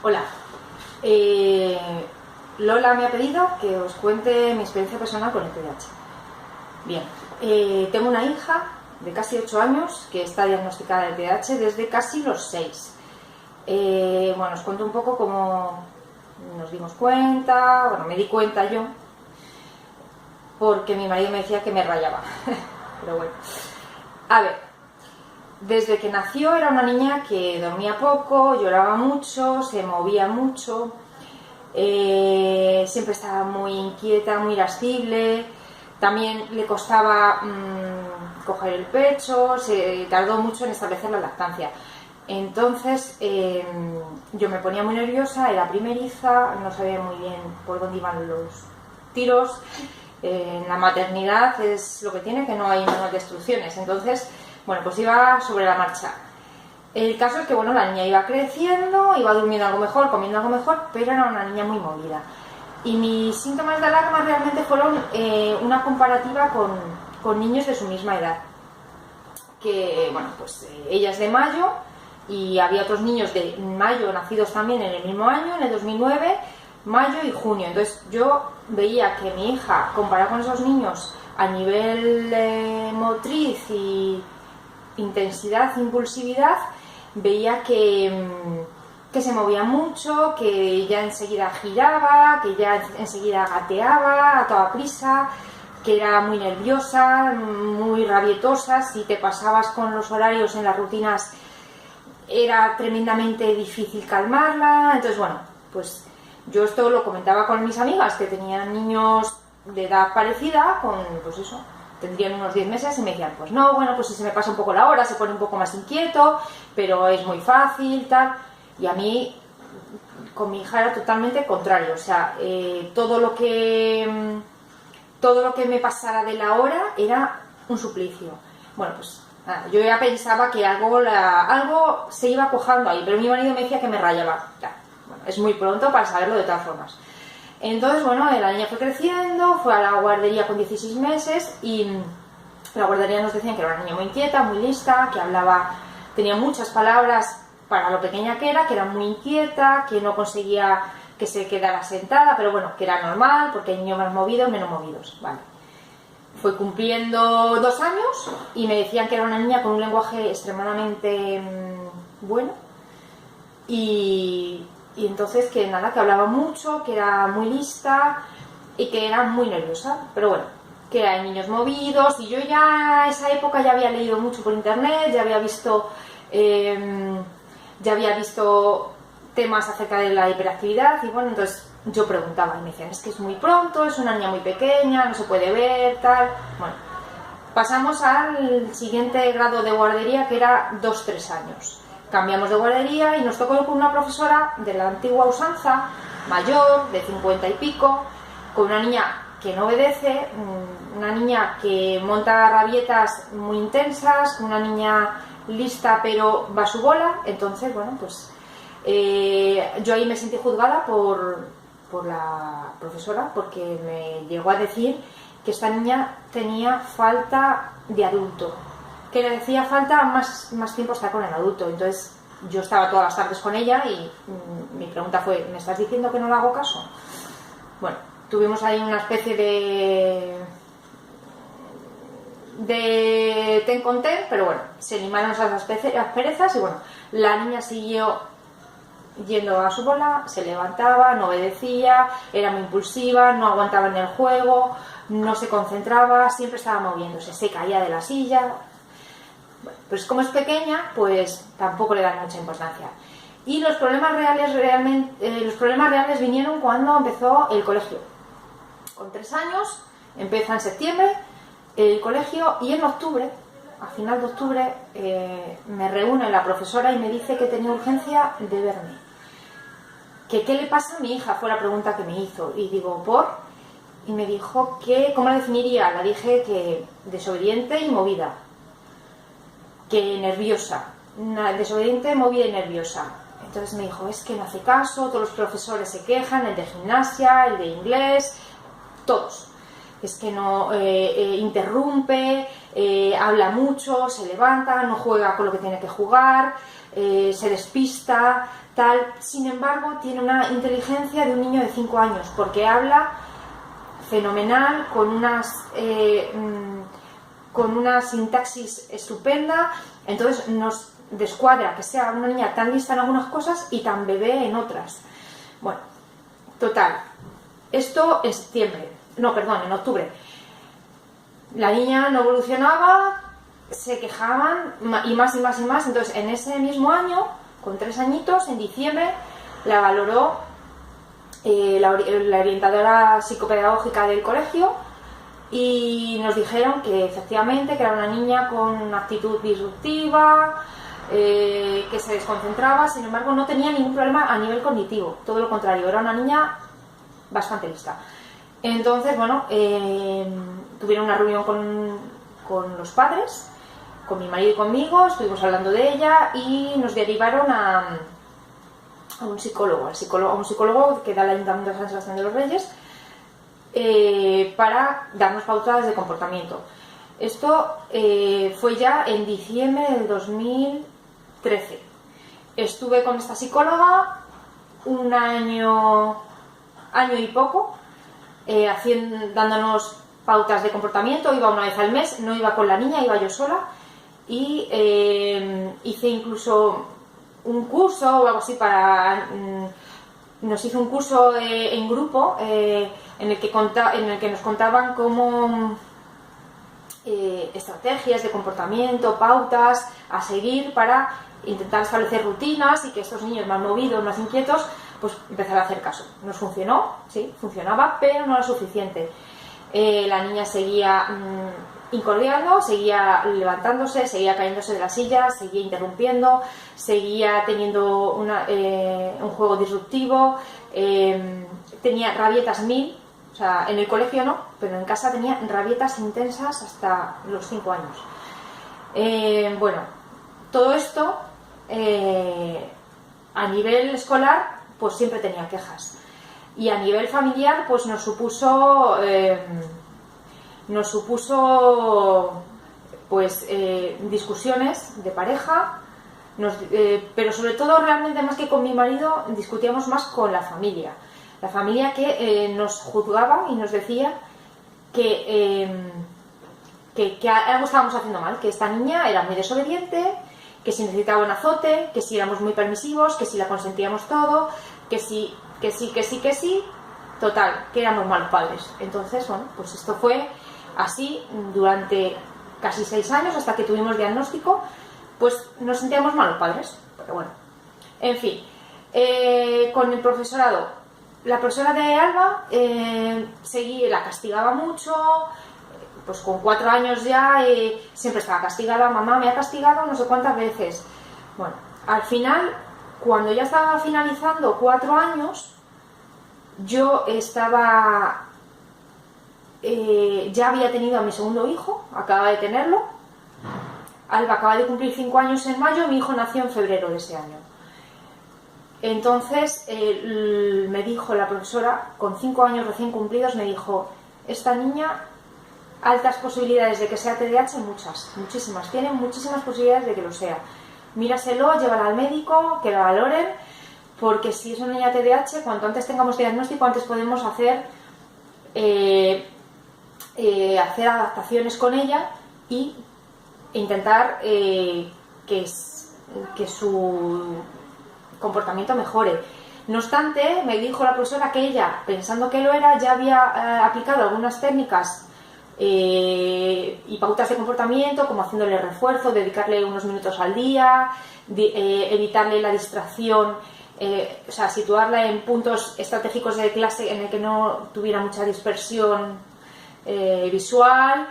Hola, Lola me ha pedido que os cuente mi experiencia personal con el TDAH. Bien, tengo una hija de casi 8 años que está diagnosticada de TDAH desde casi los 6. Bueno, os cuento un poco cómo nos dimos cuenta, bueno, me di cuenta yo, porque mi marido me decía que me rayaba. Pero bueno, a ver. Desde que nació era una niña que dormía poco, lloraba mucho, se movía mucho, siempre estaba muy inquieta, muy irascible, también le costaba coger el pecho, se tardó mucho en establecer la lactancia. Entonces yo me ponía muy nerviosa, era primeriza, no sabía muy bien por dónde iban los tiros. En la maternidad es lo que tiene, que no hay manual de instrucciones, entonces bueno, pues iba sobre la marcha. El caso es que, bueno, la niña iba creciendo, iba durmiendo algo mejor, comiendo algo mejor, pero era una niña muy movida. Y mis síntomas de alarma realmente fueron una comparativa con niños de su misma edad. Que, bueno, pues ella es de mayo y había otros niños de mayo nacidos también en el mismo año, en el 2009, mayo y junio. Entonces yo veía que mi hija, comparada con esos niños a nivel motriz y intensidad, impulsividad, veía que se movía mucho, que ya enseguida giraba, que ya enseguida gateaba a toda prisa, que era muy nerviosa, muy rabietosa. Si te pasabas con los horarios en las rutinas era tremendamente difícil calmarla. Entonces, bueno, pues yo esto lo comentaba con mis amigas que tenían niños de edad parecida, con pues eso, tendrían unos 10 meses, y me decían, pues no, bueno, pues si se me pasa un poco la hora, se pone un poco más inquieto, pero es muy fácil, tal. Y a mí, con mi hija era totalmente contrario, o sea, todo lo que me pasara de la hora era un suplicio. Bueno, pues nada, yo ya pensaba que algo se iba cuajando ahí, pero mi marido me decía que me rayaba. Ya, bueno, es muy pronto para saberlo de todas formas. Entonces, bueno, la niña fue creciendo, fue a la guardería con 16 meses y la guardería nos decían que era una niña muy inquieta, muy lista, que hablaba, tenía muchas palabras para lo pequeña que era muy inquieta, que no conseguía que se quedara sentada, pero bueno, que era normal porque hay niños más movidos, menos movidos, vale. Fue cumpliendo 2 años y me decían que era una niña con un lenguaje extremadamente bueno y entonces que nada, que hablaba mucho, que era muy lista y que era muy nerviosa, pero bueno, que hay niños movidos. Y yo ya en esa época ya había leído mucho por internet, ya había visto temas acerca de la hiperactividad y bueno, entonces yo preguntaba y me decían, es que es muy pronto, es una niña muy pequeña, no se puede ver, tal. Bueno, pasamos al siguiente grado de guardería, que era 2-3 años. Cambiamos de guardería y nos tocó con una profesora de la antigua usanza, mayor, de 50 y pico, con una niña que no obedece, una niña que monta rabietas muy intensas, una niña lista pero va a su bola. Entonces, bueno, pues yo ahí me sentí juzgada por la profesora, porque me llegó a decir que esta niña tenía falta de adulto, que le hacía falta más tiempo estar con el adulto. Entonces yo estaba todas las tardes con ella y mi pregunta fue, ¿me estás diciendo que no le hago caso? Bueno, tuvimos ahí una especie de ten con ten, pero bueno, se limaron esas asperezas y bueno, la niña siguió yendo a su bola, se levantaba, no obedecía, era muy impulsiva, no aguantaba en el juego, no se concentraba, siempre estaba moviéndose, se caía de la silla. Bueno, pues como es pequeña, pues tampoco le dan mucha importancia. Y los problemas reales vinieron cuando empezó el colegio. Con 3 años, empieza en septiembre el colegio y en octubre, a final de octubre, me reúne la profesora y me dice que tenía urgencia de verme. Que qué le pasa a mi hija, fue la pregunta que me hizo. Y digo, ¿por? Y me dijo que, ¿cómo la definiría? La dije que desobediente y movida. Que nerviosa. Desobediente, movida y nerviosa. Entonces me dijo, es que no hace caso, todos los profesores se quejan, el de gimnasia, el de inglés, todos. es que no interrumpe, habla mucho, se levanta, no juega con lo que tiene que jugar, se despista, tal. Sin embargo, tiene una inteligencia de un niño de 5 años, porque habla fenomenal, con una sintaxis estupenda. Entonces nos descuadra que sea una niña tan lista en algunas cosas y tan bebé en otras. Bueno, total, esto en septiembre, no, perdón, en octubre. La niña no evolucionaba, se quejaban y más y más y más. Entonces en ese mismo año, con 3 añitos, en diciembre, la valoró la orientadora psicopedagógica del colegio y nos dijeron que efectivamente que era una niña con una actitud disruptiva, que se desconcentraba. Sin embargo, no tenía ningún problema a nivel cognitivo, todo lo contrario, era una niña bastante lista. Entonces, bueno, tuvieron una reunión con los padres, con mi marido y conmigo, estuvimos hablando de ella y nos derivaron a un psicólogo que da el Ayuntamiento de San Sebastián de los Reyes, para darnos pautas de comportamiento. Esto fue ya en diciembre del 2013. Estuve con esta psicóloga un año y poco, dándonos pautas de comportamiento. Iba una vez al mes, no iba con la niña, iba yo sola, y hice incluso un curso o algo así nos hizo un curso en grupo en el que nos contaban cómo estrategias de comportamiento, pautas a seguir para intentar establecer rutinas y que estos niños más movidos, más inquietos, pues empezar a hacer caso. Nos funcionó, sí, funcionaba, pero no era suficiente. La niña seguía incordiando, seguía levantándose, seguía cayéndose de la silla, seguía interrumpiendo, seguía teniendo un juego disruptivo, tenía rabietas 1000, o sea, en el colegio no, pero en casa tenía rabietas intensas hasta los 5 años. Bueno, todo esto a nivel escolar pues siempre tenía quejas, y a nivel familiar pues nos supuso pues discusiones de pareja, pero sobre todo realmente más que con mi marido discutíamos más con la familia que nos juzgaba y nos decía que algo estábamos haciendo mal, que esta niña era muy desobediente, que si necesitaba un azote, que si éramos muy permisivos, que si la consentíamos todo, que sí, total, que éramos malos padres. Entonces, bueno, pues esto fue así durante casi 6 años, hasta que tuvimos diagnóstico. Pues nos sentíamos malos padres, pero bueno, en fin. Con el profesorado, la profesora de Alba la castigaba mucho. Pues con 4 años ya siempre estaba castigada. Mamá me ha castigado no sé cuántas veces. Bueno, al final, cuando ya estaba finalizando 4 años, yo estaba ya había tenido a mi segundo hijo, acababa de tenerlo. Alba acaba de cumplir 5 años en mayo, mi hijo nació en febrero de ese año. Entonces me dijo la profesora, con 5 años recién cumplidos, me dijo: esta niña, altas posibilidades de que sea TDAH, muchísimas, tiene muchísimas posibilidades de que lo sea. Míraselo, llévala al médico, que la valoren, porque si es una niña TDAH, cuanto antes tengamos diagnóstico, antes podemos hacer adaptaciones con ella y intentar que su comportamiento mejore. No obstante, me dijo la profesora que ella, pensando que lo era, ya había aplicado algunas técnicas y pautas de comportamiento, como haciéndole refuerzo, dedicarle unos minutos al día, evitarle la distracción, o sea, situarla en puntos estratégicos de clase en el que no tuviera mucha dispersión visual,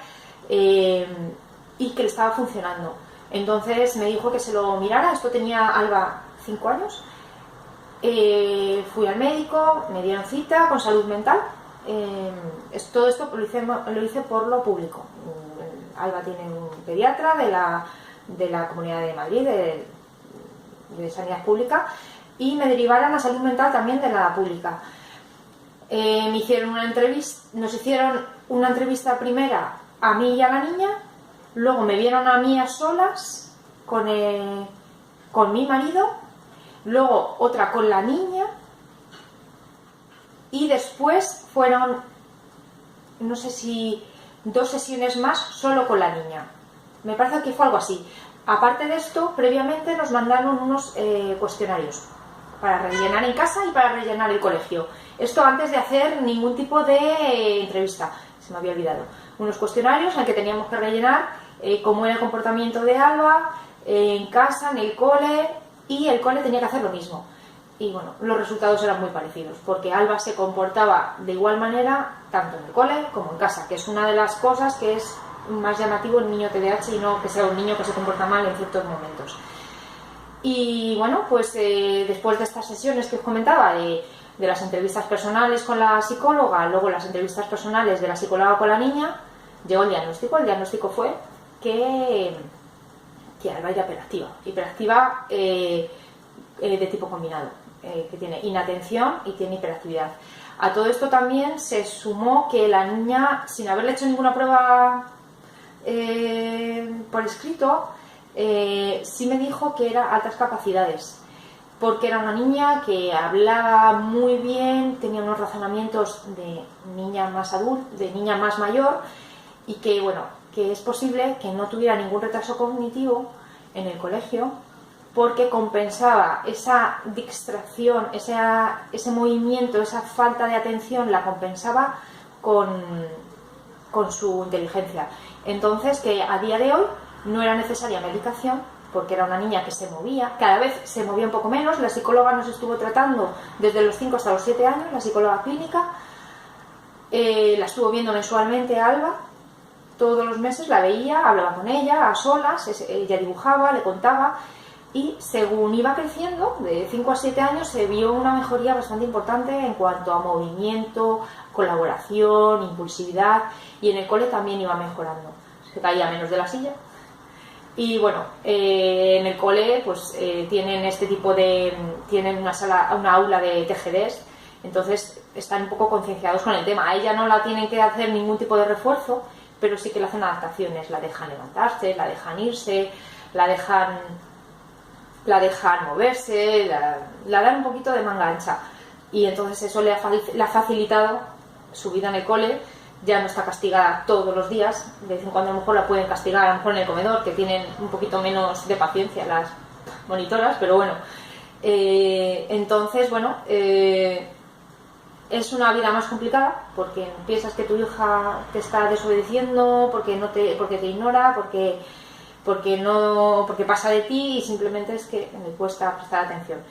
y que le estaba funcionando. Entonces me dijo que se lo mirara. Esto tenía Alba 5 años. Fui al médico, me dieron cita con salud mental. Todo esto lo hice por lo público. Alba tiene un pediatra de la Comunidad de Madrid, de Sanidad Pública, y me derivaron a salud mental también de la pública. me hicieron una entrevista, nos hicieron una entrevista primera a mí y a la niña, luego me vieron a mí a solas con mi marido, luego otra con la niña y después fueron, no sé si 2 sesiones más solo con la niña. Me parece que fue algo así. Aparte de esto, previamente nos mandaron unos cuestionarios para rellenar en casa y para rellenar el colegio. Esto antes de hacer ningún tipo de entrevista, se me había olvidado. Unos cuestionarios en el que teníamos que rellenar cómo era el comportamiento de Alba en casa, en el cole, y el cole tenía que hacer lo mismo. Y bueno, los resultados eran muy parecidos, porque Alba se comportaba de igual manera tanto en el cole como en casa, que es una de las cosas que es más llamativo en un niño TDAH y no que sea un niño que se comporta mal en ciertos momentos. Y bueno, pues después de estas sesiones que os comentaba, de las entrevistas personales con la psicóloga, luego las entrevistas personales de la psicóloga con la niña, llegó el diagnóstico. El diagnóstico fue que Alba era hiperactiva de tipo combinado, que tiene inatención y tiene hiperactividad. A todo esto también se sumó que la niña, sin haberle hecho ninguna prueba por escrito, sí me dijo que era altas capacidades, porque era una niña que hablaba muy bien, tenía unos razonamientos de niña más adulta, de niña más mayor, y que bueno, que es posible que no tuviera ningún retraso cognitivo en el colegio, porque compensaba esa distracción, ese movimiento, esa falta de atención, la compensaba con su inteligencia. Entonces, que a día de hoy no era necesaria medicación, porque era una niña que se movía, cada vez se movía un poco menos. La psicóloga nos estuvo tratando desde los 5 hasta los 7 años, la psicóloga clínica, la estuvo viendo mensualmente a Alba, todos los meses la veía, hablaba con ella a solas, ella dibujaba, le contaba, y según iba creciendo, de 5 a 7 años, se vio una mejoría bastante importante en cuanto a movimiento, colaboración, impulsividad, y en el cole también iba mejorando. Se caía menos de la silla. Y bueno, en el cole pues tienen tienen una aula de TGDs, entonces están un poco concienciados con el tema. A ella no la tienen que hacer ningún tipo de refuerzo, pero sí que le hacen adaptaciones, la dejan levantarse, la dejan irse, la dejan moverse, la dan un poquito de manga ancha, y entonces eso le ha facilitado su vida en el cole. Ya no está castigada todos los días, de vez en cuando a lo mejor la pueden castigar, a lo mejor en el comedor, que tienen un poquito menos de paciencia las monitoras, pero bueno, entonces bueno, es una vida más complicada, porque piensas que tu hija te está desobedeciendo, porque te ignora, porque pasa de ti, y simplemente es que me cuesta prestar atención.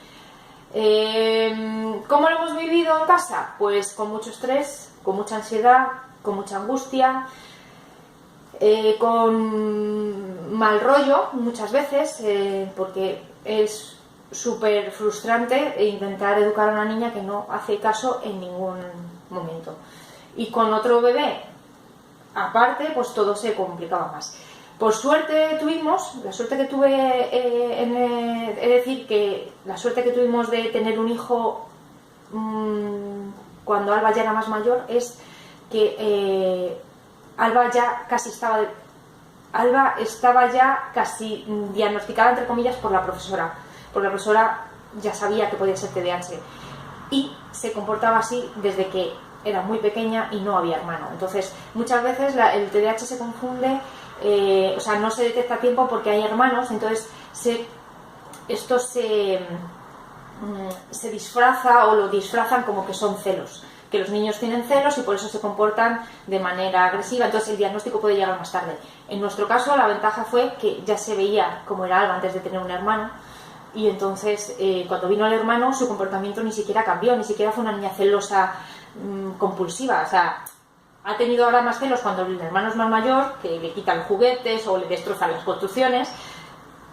¿Cómo lo hemos vivido en casa? Pues con mucho estrés, con mucha ansiedad, con mucha angustia, con mal rollo muchas veces, porque es súper frustrante intentar educar a una niña que no hace caso en ningún momento. Y con otro bebé aparte, pues todo se complicaba más. Por suerte la suerte que tuve, he de decir que la suerte que tuvimos de tener un hijo cuando Alba ya era más mayor, es que Alba estaba ya casi diagnosticada, entre comillas, por la profesora, porque la profesora ya sabía que podía ser TDAH, y se comportaba así desde que era muy pequeña y no había hermano. Entonces muchas veces el TDAH se confunde, o sea, no se detecta a tiempo porque hay hermanos, entonces esto se disfraza, o lo disfrazan como que son celos, que los niños tienen celos y por eso se comportan de manera agresiva. Entonces el diagnóstico puede llegar más tarde. En nuestro caso la ventaja fue que ya se veía cómo era Alba antes de tener un hermano, y entonces cuando vino el hermano su comportamiento ni siquiera cambió, ni siquiera fue una niña celosa compulsiva. O sea, ha tenido ahora más celos cuando el hermano es más mayor, que le quitan juguetes o le destrozan las construcciones,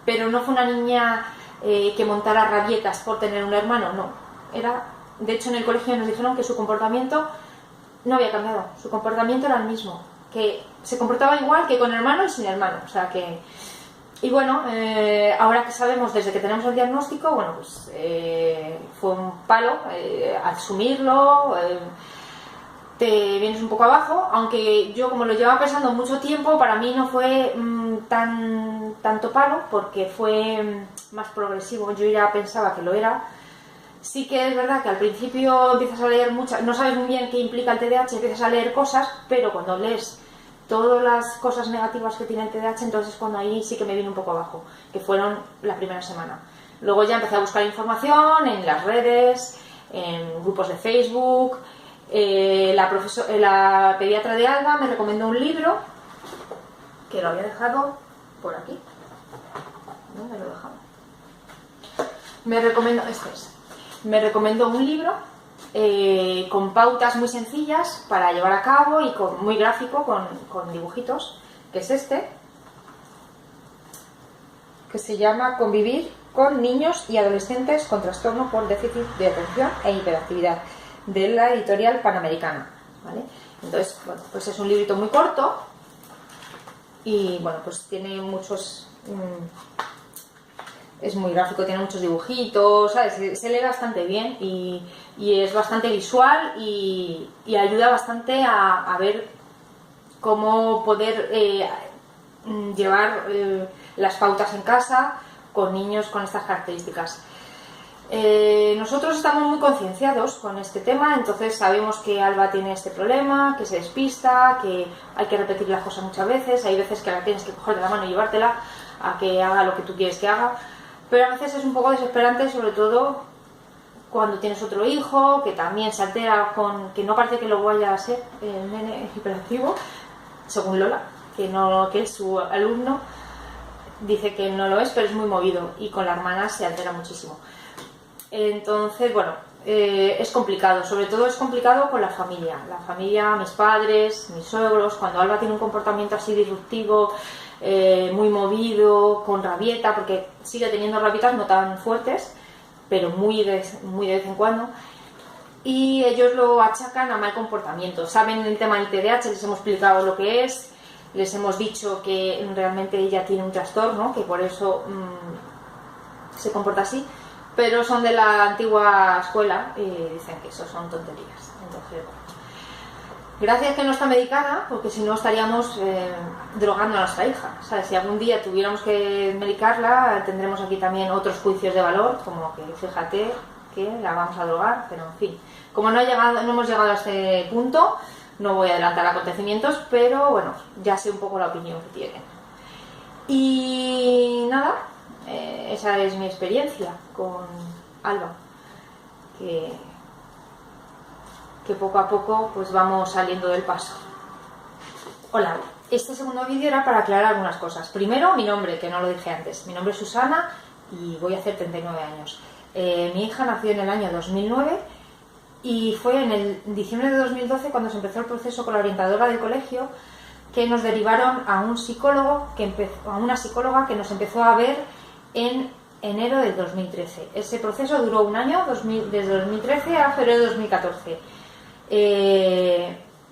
pero no fue una niña que montara rabietas por tener un hermano, no. De hecho, en el colegio nos dijeron que su comportamiento no había cambiado, su comportamiento era el mismo, que se comportaba igual que con hermano y sin hermano. O sea que... Y bueno, ahora que sabemos, desde que tenemos el diagnóstico, bueno, pues fue un palo, asumirlo, te vienes un poco abajo, aunque yo como lo llevaba pensando mucho tiempo, para mí no fue tanto palo, porque fue más progresivo, yo ya pensaba que lo era. Sí que es verdad que al principio empiezas a leer muchas, no sabes muy bien qué implica el TDAH, empiezas a leer cosas, pero cuando lees todas las cosas negativas que tiene el TDAH, entonces cuando ahí sí que me vine un poco abajo, que fueron la primera semana. Luego ya empecé a buscar información en las redes, en grupos de Facebook. La pediatra de Alba me recomendó un libro que lo había dejado por aquí. ¿Dónde lo he dejado? Me recomendó un libro con pautas muy sencillas para llevar a cabo y muy gráfico, con dibujitos, que es este, que se llama Convivir con niños y adolescentes con trastorno por déficit de atención e hiperactividad, de la editorial Panamericana, ¿vale? Entonces, bueno, pues es un librito muy corto y bueno, pues tiene muchos... es muy gráfico, tiene muchos dibujitos, ¿sabes? Se lee bastante bien y es bastante visual y ayuda bastante a ver cómo poder llevar las pautas en casa con niños con estas características. Nosotros estamos muy concienciados con este tema, entonces sabemos que Alba tiene este problema, que se despista, que hay que repetir las cosas muchas veces, hay veces que la tienes que coger de la mano y llevártela a que haga lo que tú quieres que haga, pero a veces es un poco desesperante, sobre todo cuando tienes otro hijo que también se altera, que no parece que lo vaya a ser el nene hiperactivo, según Lola, que es su alumno, dice que no lo es, pero es muy movido y con la hermana se altera muchísimo. Entonces, bueno, es complicado, sobre todo es complicado con la familia, mis padres, mis suegros. Cuando Alba tiene un comportamiento así disruptivo, muy movido, con rabieta, porque sigue teniendo rabietas no tan fuertes, pero muy de vez en cuando, y ellos lo achacan a mal comportamiento. Saben el tema del TDAH, les hemos explicado lo que es, les hemos dicho que realmente ella tiene un trastorno, que por eso se comporta así, pero son de la antigua escuela y dicen que eso son tonterías. Entonces, bueno, gracias que no está medicada, porque si no estaríamos drogando a nuestra hija, ¿sabes? Si algún día tuviéramos que medicarla, tendremos aquí también otros juicios de valor, como que fíjate que la vamos a drogar, pero en fin, como no hemos llegado a este punto, no voy a adelantar acontecimientos, pero bueno, ya sé un poco la opinión que tienen. Y nada, esa es mi experiencia con Alba, que poco a poco pues vamos saliendo del paso. Hola, este segundo vídeo era para aclarar algunas cosas. Primero, mi nombre, que no lo dije antes. Mi nombre es Susana y voy a hacer 39 años. Mi hija nació en el año 2009 y fue en el diciembre de 2012 cuando se empezó el proceso con la orientadora del colegio, que nos derivaron a un psicólogo, a una psicóloga que nos empezó a ver en enero del 2013. Ese proceso duró un año, desde 2013 a febrero de 2014.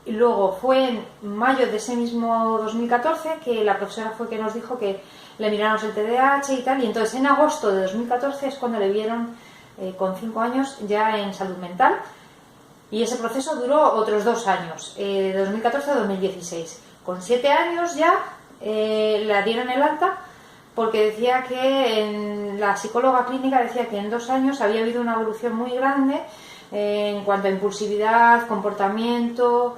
Y luego fue en mayo de ese mismo 2014 que la profesora fue que nos dijo que le miráramos el TDAH y tal, y entonces en agosto de 2014 es cuando le vieron con 5 años ya en salud mental, y ese proceso duró otros 2 años, de 2014 a 2016. Con 7 años ya la dieron el alta, porque decía que la psicóloga clínica decía que en 2 años había habido una evolución muy grande en cuanto a impulsividad, comportamiento,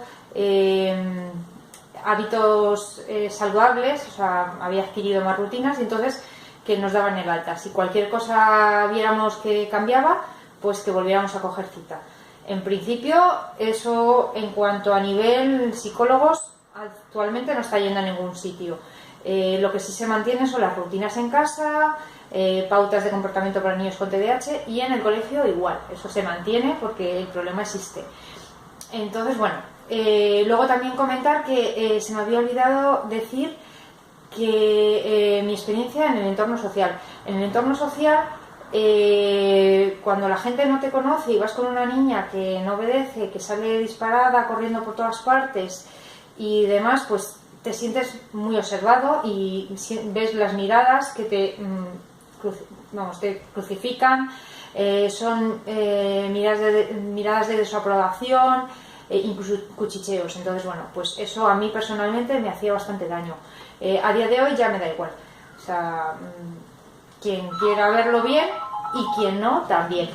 hábitos saludables, o sea, había adquirido más rutinas, y entonces que nos daban el alta. Si cualquier cosa viéramos que cambiaba, pues que volviéramos a coger cita. En principio, eso en cuanto a nivel psicólogos, actualmente no está yendo a ningún sitio. Lo que sí se mantiene son las rutinas en casa, pautas de comportamiento para niños con TDAH, y en el colegio igual, eso se mantiene porque el problema existe. Entonces, bueno, luego también comentar que se me había olvidado decir que mi experiencia en el entorno social. En el entorno social, cuando la gente no te conoce y vas con una niña que no obedece, que sale disparada, corriendo por todas partes y demás, pues te sientes muy observado y ves las miradas que te crucifican, son miradas de desaprobación, incluso cuchicheos. Entonces, bueno, pues eso a mí personalmente me hacía bastante daño. A día de hoy ya me da igual. O sea, quien quiera verlo bien y quien no, también.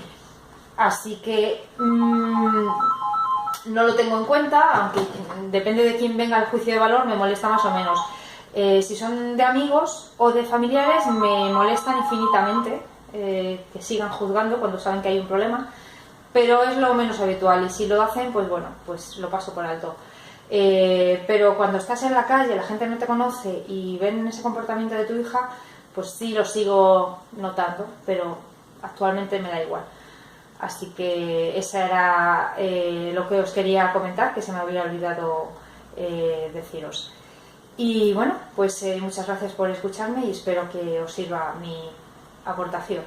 Así que no lo tengo en cuenta, aunque depende de quién venga al juicio de valor, me molesta más o menos. Si son de amigos o de familiares, me molestan infinitamente que sigan juzgando cuando saben que hay un problema, pero es lo menos habitual, y si lo hacen, pues bueno, pues lo paso por alto. Pero cuando estás en la calle, la gente no te conoce y ven ese comportamiento de tu hija, pues sí lo sigo notando, pero actualmente me da igual. Así que esa era lo que os quería comentar, que se me había olvidado deciros. Y bueno, pues muchas gracias por escucharme y espero que os sirva mi aportación.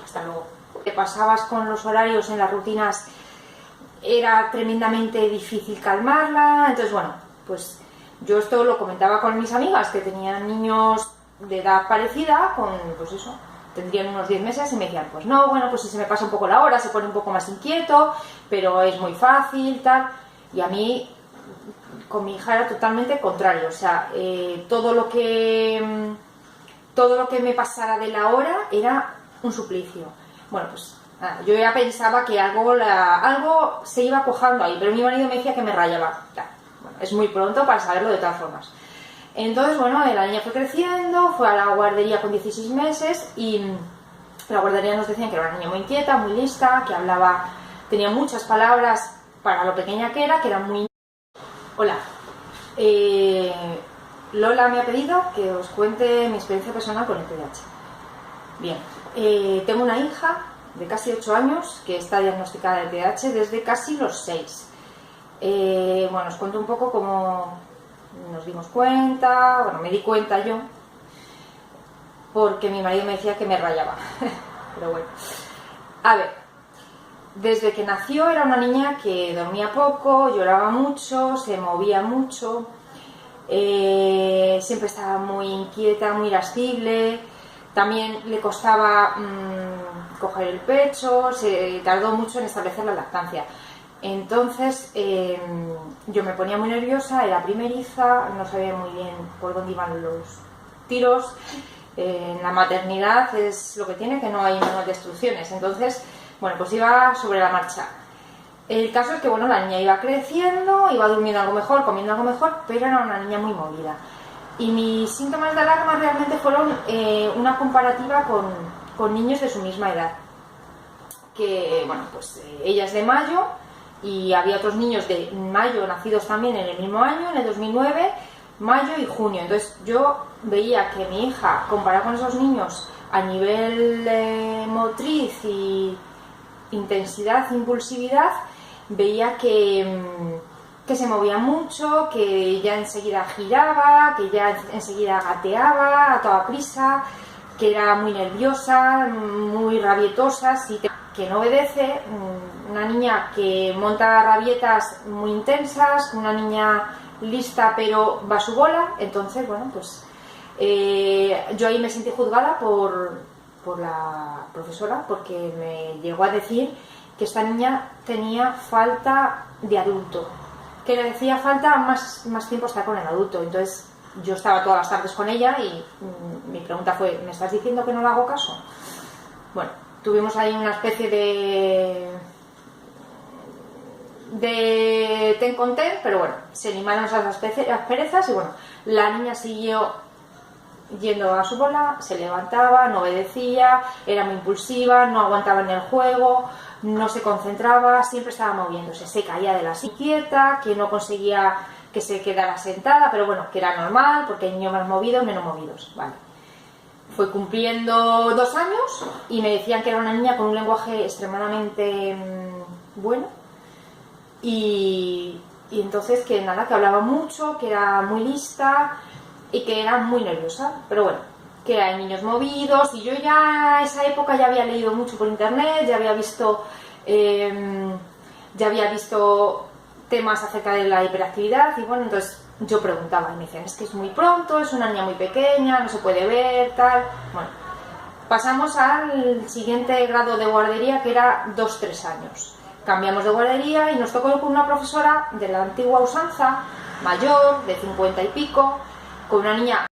Hasta luego. Te pasabas con los horarios en las rutinas, era tremendamente difícil calmarla. Entonces, bueno, pues yo esto lo comentaba con mis amigas que tenían niños de edad parecida, con pues eso, tendrían unos 10 meses, y me decían, pues no, bueno, pues si se me pasa un poco la hora, se pone un poco más inquieto, pero es muy fácil, tal. Y a mí, con mi hija era totalmente contrario. O sea, todo lo que me pasara de la hora era un suplicio. Bueno, pues nada, yo ya pensaba que algo se iba cuajando ahí, pero mi marido me decía que me rayaba. Bueno, es muy pronto para saberlo de todas formas. Entonces, bueno, la niña fue creciendo, fue a la guardería con 16 meses y en la guardería nos decían que era una niña muy inquieta, muy lista, que hablaba, tenía muchas palabras para lo pequeña que era muy... Hola, Lola me ha pedido que os cuente mi experiencia personal con el TDAH. Bien, tengo una hija de casi 8 años que está diagnosticada de TDAH desde casi los 6. Bueno, os cuento un poco cómo nos dimos cuenta. Bueno, me di cuenta yo porque mi marido me decía que me rayaba. Pero bueno, a ver, desde que nació era una niña que dormía poco, lloraba mucho, se movía mucho, siempre estaba muy inquieta, muy irascible. También le costaba coger el pecho, se tardó mucho en establecer la lactancia. Entonces yo me ponía muy nerviosa, era primeriza, no sabía muy bien por dónde iban los tiros. En la maternidad es lo que tiene, que no hay manual de instrucciones. Entonces, bueno, pues iba sobre la marcha. El caso es que, bueno, la niña iba creciendo, iba durmiendo algo mejor, comiendo algo mejor, pero era una niña muy movida. Y mis síntomas de alarma realmente fueron una comparativa con niños de su misma edad. Que, bueno, pues ella es de mayo y había otros niños de mayo nacidos también en el mismo año, en el 2009, mayo y junio. Entonces yo veía que mi hija, comparada con esos niños a nivel motriz y intensidad, impulsividad, veía que se movía mucho, que ya enseguida giraba, que ya enseguida gateaba a toda prisa, que era muy nerviosa, muy rabietosa, que no obedece, una niña que monta rabietas muy intensas, una niña lista pero va a su bola. Entonces, bueno, pues yo ahí me sentí juzgada por la profesora, porque me llegó a decir que esta niña tenía falta de adulto, que le hacía falta más tiempo estar con el adulto. Entonces yo estaba todas las tardes con ella y mi pregunta fue, ¿me estás diciendo que no le hago caso? Bueno, tuvimos ahí una especie de ten con ten, pero bueno, se limaron esas asperezas y bueno, la niña siguió yendo a su bola, se levantaba, no obedecía, era muy impulsiva, no aguantaba en el juego, no se concentraba, siempre estaba moviéndose, se caía de la silla, inquieta, que no conseguía que se quedara sentada, pero bueno, que era normal porque hay niños más movidos, menos movidos, vale. Fue cumpliendo 2 años y me decían que era una niña con un lenguaje extremadamente bueno y entonces que nada, que hablaba mucho, que era muy lista y que era muy nerviosa, pero bueno, que hay niños movidos. Y yo ya a esa época ya había leído mucho por internet, ya había visto temas acerca de la hiperactividad y bueno, entonces yo preguntaba y me decían, es que es muy pronto, es una niña muy pequeña, no se puede ver, tal. Bueno, pasamos al siguiente grado de guardería, que era 2-3 años. Cambiamos de guardería y nos tocó con una profesora de la antigua usanza, mayor, de 50 y pico, con una niña